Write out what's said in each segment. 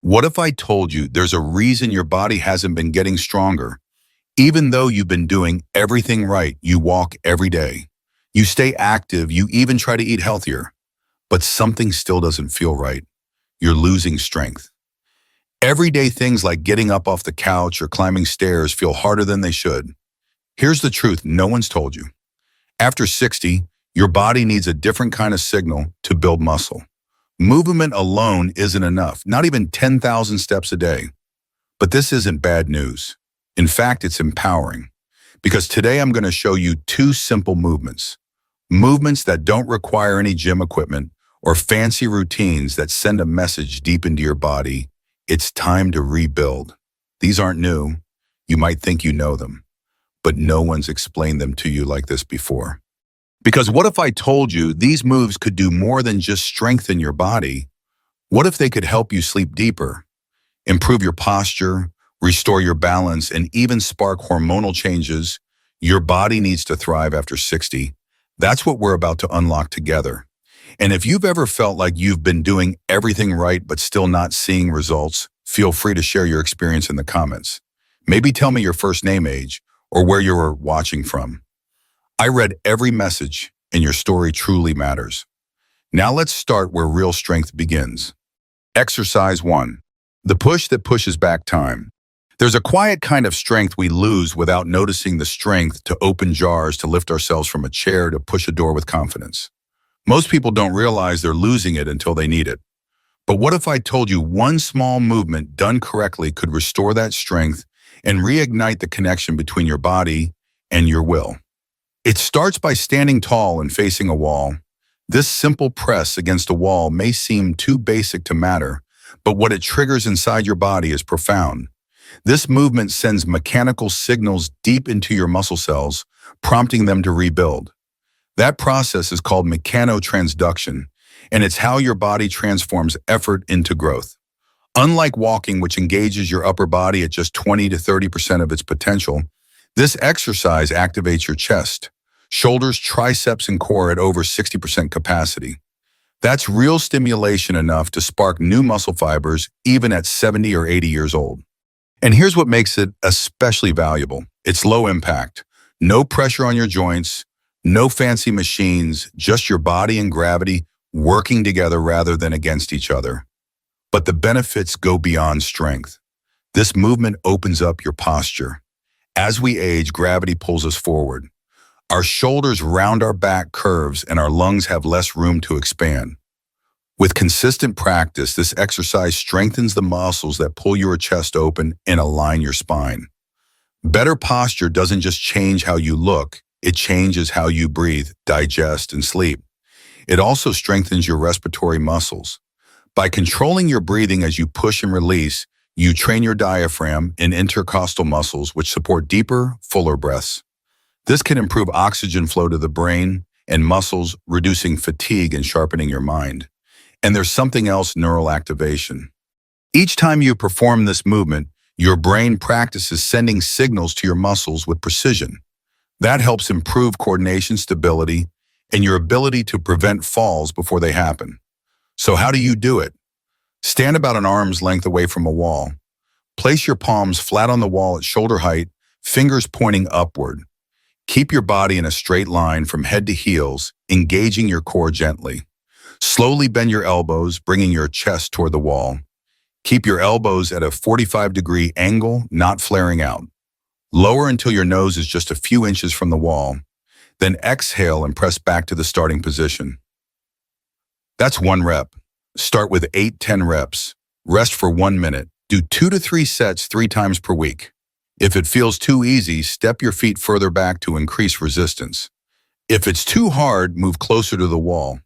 What if I told you there's a reason your body hasn't been getting stronger? Even though you've been doing everything right, you walk every day, you stay active, you even try to eat healthier, but something still doesn't feel right. You're losing strength. Everyday things like getting up off the couch or climbing stairs feel harder than they should. Here's the truth no one's told you. After 60, your body needs a different kind of signal to build muscle. Movement alone isn't enough, not even 10,000 steps a day. But this isn't bad news. In fact, it's empowering. Because today I'm going to show you two simple movements. Movements that don't require any gym equipment or fancy routines that send a message deep into your body. It's time to rebuild. These aren't new. You might think you know them, but no one's explained them to you like this before. Because what if I told you these moves could do more than just strengthen your body? What if they could help you sleep deeper, improve your posture, restore your balance, and even spark hormonal changes? Your body needs to thrive after 60. That's what we're about to unlock together. And if you've ever felt like you've been doing everything right but still not seeing results, feel free to share your experience in the comments. Maybe tell me your first name, age, or where you were watching from. I read every message, and your story truly matters. Now let's start where real strength begins. Exercise 1. The push that pushes back time. There's a quiet kind of strength we lose without noticing, the strength to open jars, to lift ourselves from a chair, to push a door with confidence. Most people don't realize they're losing it until they need it. But what if I told you one small movement done correctly could restore that strength and reignite the connection between your body and your will? It starts by standing tall and facing a wall. This simple press against a wall may seem too basic to matter, but what it triggers inside your body is profound. This movement sends mechanical signals deep into your muscle cells, prompting them to rebuild. That process is called mechanotransduction, and it's how your body transforms effort into growth. Unlike walking, which engages your upper body at just 20 to 30% of its potential, this exercise activates your chest, shoulders, triceps, and core at over 60% capacity. That's real stimulation, enough to spark new muscle fibers even at 70 or 80 years old. And here's what makes it especially valuable. It's low impact, no pressure on your joints, no fancy machines, just your body and gravity working together rather than against each other. But the benefits go beyond strength. This movement opens up your posture. As we age, gravity pulls us forward. Our shoulders round our back curves, and our lungs have less room to expand. With consistent practice, this exercise strengthens the muscles that pull your chest open and align your spine. Better posture doesn't just change how you look, it changes how you breathe, digest, and sleep. It also strengthens your respiratory muscles. By controlling your breathing as you push and release, you train your diaphragm and intercostal muscles, which support deeper, fuller breaths. This can improve oxygen flow to the brain and muscles, reducing fatigue and sharpening your mind. And there's something else: neural activation. Each time you perform this movement, your brain practices sending signals to your muscles with precision. That helps improve coordination, stability, and your ability to prevent falls before they happen. So how do you do it? Stand about an arm's length away from a wall. Place your palms flat on the wall at shoulder height, fingers pointing upward. Keep your body in a straight line from head to heels, engaging your core gently. Slowly bend your elbows, bringing your chest toward the wall. Keep your elbows at a 45-degree angle, not flaring out. Lower until your nose is just a few inches from the wall. Then exhale and press back to the starting position. That's 1 rep. Start with 8-10 reps. Rest for 1 minute. Do 2 to 3 sets 3 times per week. If it feels too easy, step your feet further back to increase resistance. If it's too hard, move closer to the wall.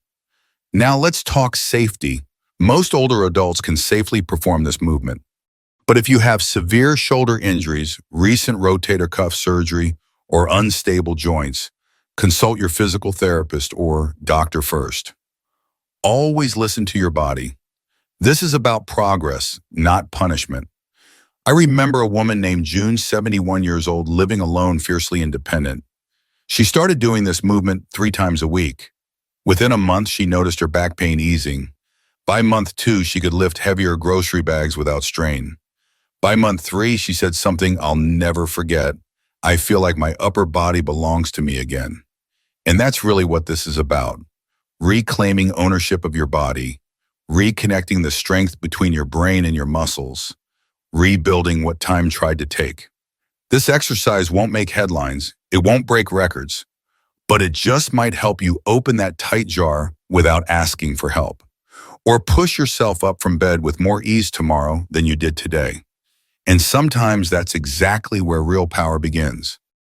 Now let's talk safety. Most older adults can safely perform this movement. But if you have severe shoulder injuries, recent rotator cuff surgery, or unstable joints, consult your physical therapist or doctor first. Always listen to your body. This is about progress, not punishment. I remember a woman named June, 71 years old, living alone, fiercely independent. She started doing this movement 3 times a week. Within a month, she noticed her back pain easing, By month 2, she could lift heavier grocery bags without strain. By month 3, she said something I'll never forget. I feel like my upper body belongs to me again. And that's really what this is about. Reclaiming ownership of your body, reconnecting the strength between your brain and your muscles, rebuilding what time tried to take. This exercise won't make headlines, it won't break records, but it just might help you open that tight jar without asking for help. Or push yourself up from bed with more ease tomorrow than you did today. And sometimes that's exactly where real power begins.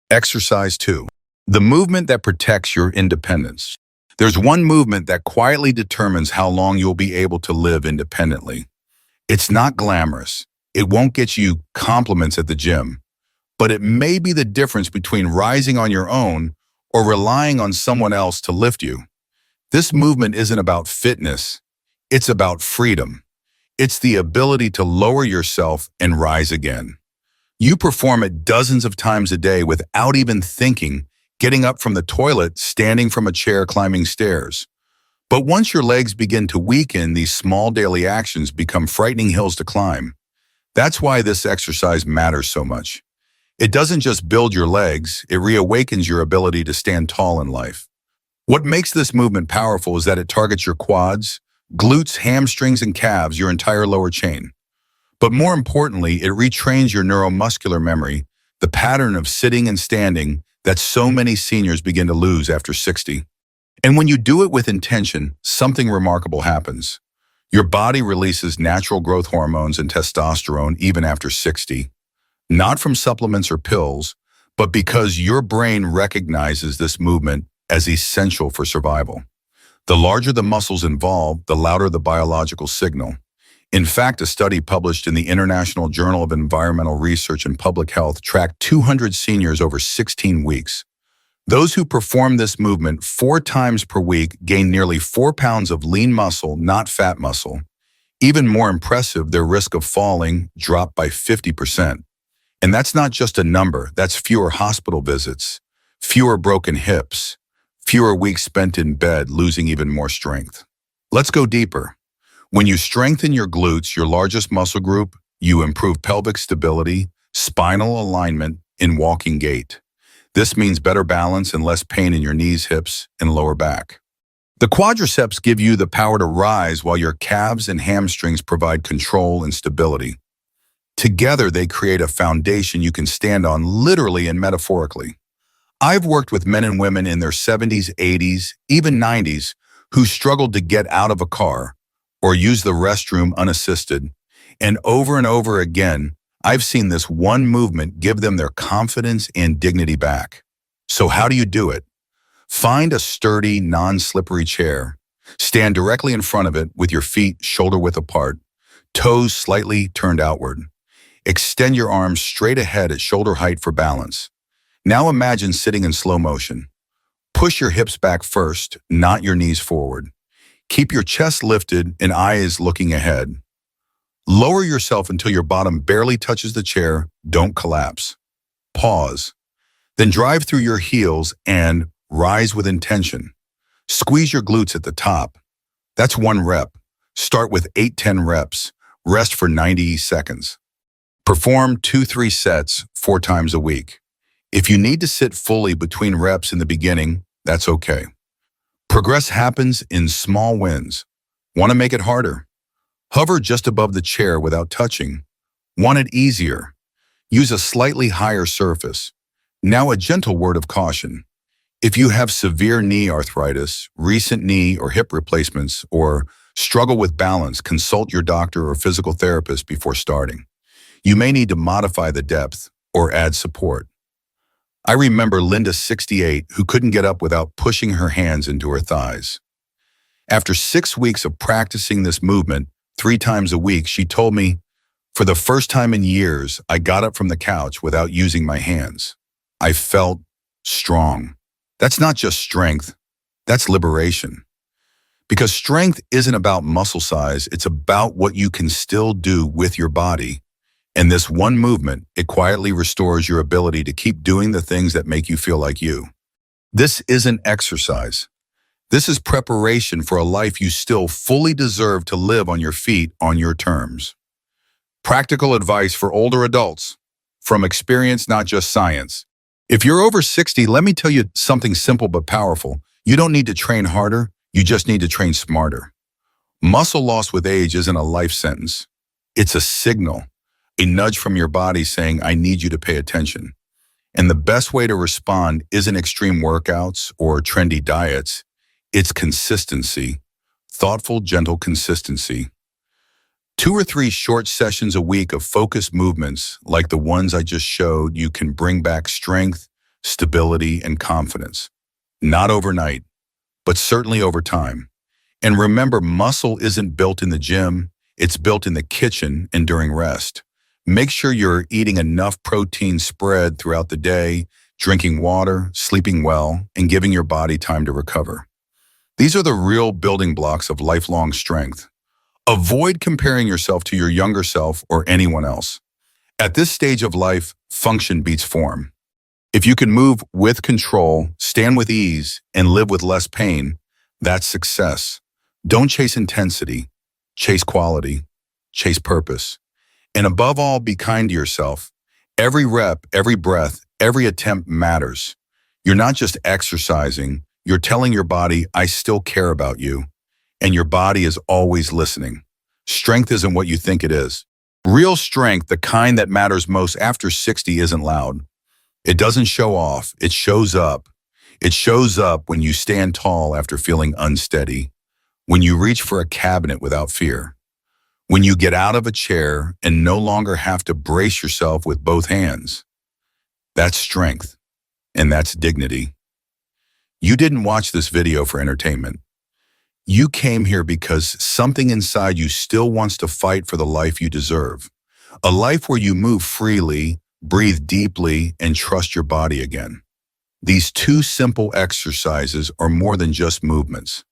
Exercise 2. The movement that protects your independence. There's one movement that quietly determines how long you'll be able to live independently. It's not glamorous. It won't get you compliments at the gym. But it may be the difference between rising on your own or relying on someone else to lift you. This movement isn't about fitness. It's about freedom. It's the ability to lower yourself and rise again. You perform it dozens of times a day without even thinking, getting up from the toilet, standing from a chair, climbing stairs. But once your legs begin to weaken, these small daily actions become frightening hills to climb. That's why this exercise matters so much. It doesn't just build your legs, it reawakens your ability to stand tall in life. What makes this movement powerful is that it targets your quads, glutes, hamstrings, and calves, your entire lower chain. But more importantly, it retrains your neuromuscular memory, the pattern of sitting and standing that so many seniors begin to lose after 60. And when you do it with intention, something remarkable happens. Your body releases natural growth hormones and testosterone even after 60, not from supplements or pills, but because your brain recognizes this movement as essential for survival. The larger the muscles involved, the louder the biological signal. In fact, a study published in the International Journal of Environmental Research and Public Health tracked 200 seniors over 16 weeks. Those who performed this movement 4 times per week gained nearly 4 pounds of lean muscle, not fat muscle. Even more impressive, their risk of falling dropped by 50%. And that's not just a number, that's fewer hospital visits, fewer broken hips, fewer weeks spent in bed, losing even more strength. Let's go deeper. When you strengthen your glutes, your largest muscle group, you improve pelvic stability, spinal alignment, and walking gait. This means better balance and less pain in your knees, hips, and lower back. The quadriceps give you the power to rise while your calves and hamstrings provide control and stability. Together, they create a foundation you can stand on literally and metaphorically. I've worked with men and women in their 70s, 80s, even 90s who struggled to get out of a car or use the restroom unassisted. And over again, I've seen this one movement give them their confidence and dignity back. So how do you do it? Find a sturdy, non-slippery chair. Stand directly in front of it with your feet shoulder-width apart, toes slightly turned outward. Extend your arms straight ahead at shoulder height for balance. Now imagine sitting in slow motion. Push your hips back first, not your knees forward. Keep your chest lifted and eyes looking ahead. Lower yourself until your bottom barely touches the chair. Don't collapse. Pause. Then drive through your heels and rise with intention. Squeeze your glutes at the top. That's 1 rep. Start with 8-10 reps. Rest for 90 seconds. Perform 2-3 sets 4 times a week. If you need to sit fully between reps in the beginning, that's okay. Progress happens in small wins. Want to make it harder? Hover just above the chair without touching. Want it easier? Use a slightly higher surface. Now a gentle word of caution. If you have severe knee arthritis, recent knee or hip replacements, or struggle with balance, consult your doctor or physical therapist before starting. You may need to modify the depth or add support. I remember Linda, 68, who couldn't get up without pushing her hands into her thighs. After 6 weeks of practicing this movement 3 times a week, she told me, for the first time in years, I got up from the couch without using my hands. I felt strong. That's not just strength, that's liberation. Because strength isn't about muscle size, it's about what you can still do with your body. And this one movement, it quietly restores your ability to keep doing the things that make you feel like you. This isn't exercise. This is preparation for a life you still fully deserve to live on your feet on your terms. Practical advice for older adults. From experience, not just science. If you're over 60, let me tell you something simple but powerful. You don't need to train harder, you just need to train smarter. Muscle loss with age isn't a life sentence. It's a signal, a nudge from your body saying, I need you to pay attention. And the best way to respond isn't extreme workouts or trendy diets. It's consistency, thoughtful, gentle consistency. 2 or 3 short sessions a week of focused movements like the ones I just showed you can bring back strength, stability, and confidence. Not overnight, but certainly over time. And remember, muscle isn't built in the gym, it's built in the kitchen and during rest. Make sure you're eating enough protein spread throughout the day, drinking water, sleeping well, and giving your body time to recover. These are the real building blocks of lifelong strength. Avoid comparing yourself to your younger self or anyone else. At this stage of life, function beats form. If you can move with control, stand with ease, and live with less pain, that's success. Don't chase intensity, chase quality, chase purpose. And above all, be kind to yourself. Every rep, every breath, every attempt matters. You're not just exercising, you're telling your body, I still care about you. And your body is always listening. Strength isn't what you think it is. Real strength, the kind that matters most after 60, isn't loud. It doesn't show off, it shows up. It shows up when you stand tall after feeling unsteady, when you reach for a cabinet without fear, when you get out of a chair and no longer have to brace yourself with both hands. That's strength, and that's dignity. You didn't watch this video for entertainment. You came here because something inside you still wants to fight for the life you deserve. A life where you move freely, breathe deeply, and trust your body again. These 2 simple exercises are more than just movements.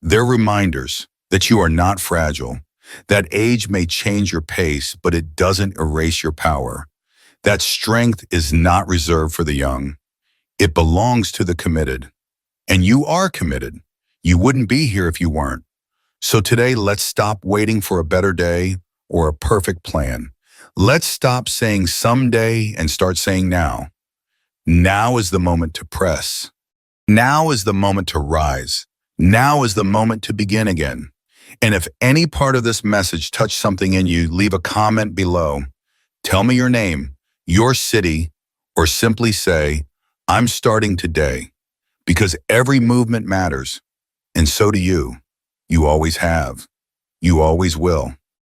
They're reminders that you are not fragile, that age may change your pace, but it doesn't erase your power, that strength is not reserved for the young. It belongs to the committed. And you are committed. You wouldn't be here if you weren't. So today, let's stop waiting for a better day or a perfect plan. Let's stop saying someday and start saying now. Now is the moment to press. Now is the moment to rise. Now is the moment to begin again. And if any part of this message touched something in you, leave a comment below. Tell me your name, your city, or simply say, I'm starting today. Because every movement matters. And so do you. You always have. You always will.